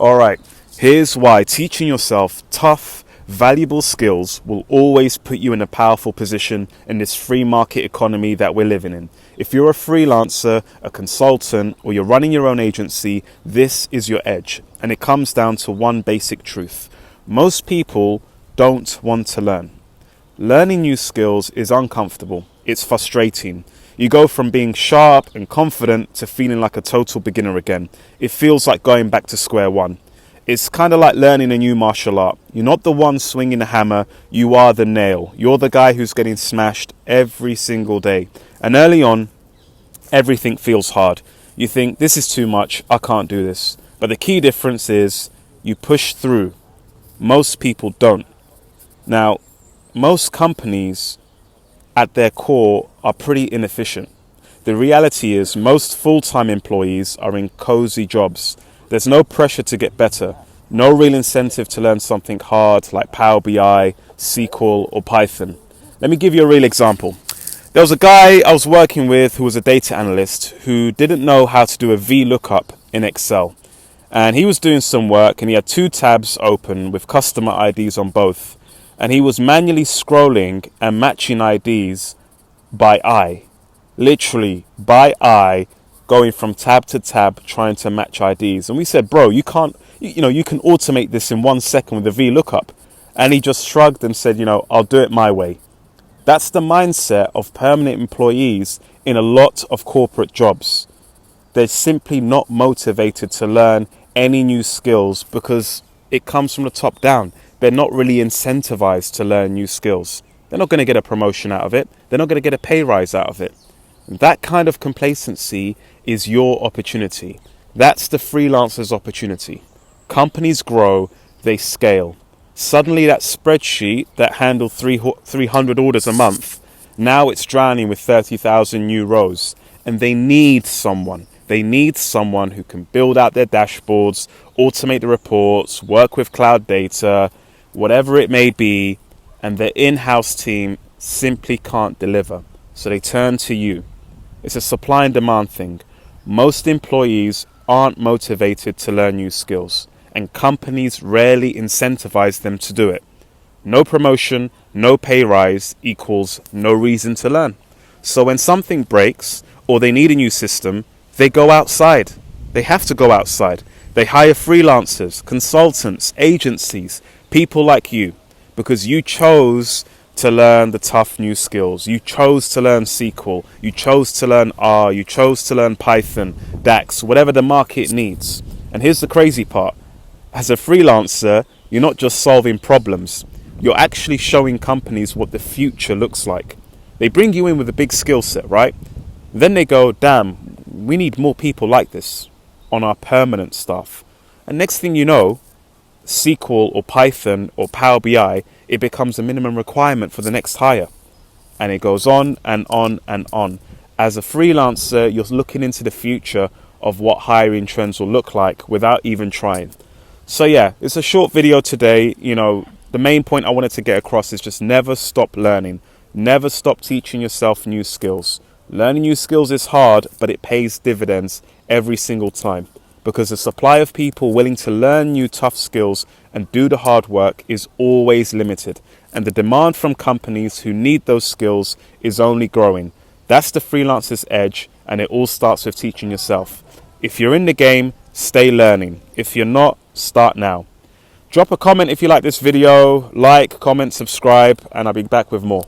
Alright, here's why teaching yourself tough, valuable skills will always put you in a powerful position in this free market economy that we're living in. If you're a freelancer, a consultant, or you're running your own agency, this is your edge. And it comes down to one basic truth. Most people don't want to learn. Learning new skills is uncomfortable. It's frustrating. You go from being sharp and confident to feeling like a total beginner again. It feels like going back to square one. It's kind of like learning a new martial art. You're not the one swinging the hammer, you are the nail. You're the guy who's getting smashed every single day. And early on, everything feels hard. You think, this is too much, I can't do this. But the key difference is you push through. Most people don't. Now, most companies at their core are pretty inefficient. The reality is most full-time employees are in cozy jobs. There's no pressure to get better, no real incentive to learn something hard like Power BI, SQL or Python. Let me give you a real example. There was a guy I was working with who was a data analyst who didn't know how to do a VLOOKUP in Excel. And he was doing some work and he had two tabs open with customer IDs on both. And he was manually scrolling and matching IDs by eye. Literally by eye, going from tab to tab, trying to match IDs. And we said, bro, you can't, you can automate this in 1 second with a VLOOKUP. And he just shrugged and said, I'll do it my way. That's the mindset of permanent employees in a lot of corporate jobs. They're simply not motivated to learn any new skills because it comes from the top down. They're not really incentivized to learn new skills. They're not going to get a promotion out of it. They're not going to get a pay rise out of it. That kind of complacency is your opportunity. That's the freelancer's opportunity. Companies grow, they scale. Suddenly that spreadsheet that handled 300 orders a month, now it's drowning with 30,000 new rows. And they need someone. They need someone who can build out their dashboards, automate the reports, work with cloud data, whatever it may be, and their in-house team simply can't deliver. So they turn to you. It's a supply and demand thing. Most employees aren't motivated to learn new skills, and companies rarely incentivize them to do it. No promotion, no pay rise equals no reason to learn. So when something breaks or they need a new system, they go outside. They have to go outside. They hire freelancers, consultants, agencies, people like you, because you chose to learn the tough new skills. You chose to learn SQL. You chose to learn R. You chose to learn Python, DAX, whatever the market needs. And here's the crazy part. As a freelancer, you're not just solving problems. You're actually showing companies what the future looks like. They bring you in with a big skill set, right? Then they go, damn, we need more people like this on our permanent staff. And next thing you know, SQL or Python or Power BI, it becomes a minimum requirement for the next hire. And it goes on and on and on. As a freelancer, you're looking into the future of what hiring trends will look like without even trying. So yeah, it's a short video today. The main point I wanted to get across is just never stop learning. Never stop teaching yourself new skills. Learning new skills is hard, but it pays dividends every single time. Because the supply of people willing to learn new tough skills and do the hard work is always limited. And the demand from companies who need those skills is only growing. That's the freelancer's edge, and it all starts with teaching yourself. If you're in the game, stay learning. If you're not, start now. Drop a comment if you like this video, like, comment, subscribe, and I'll be back with more.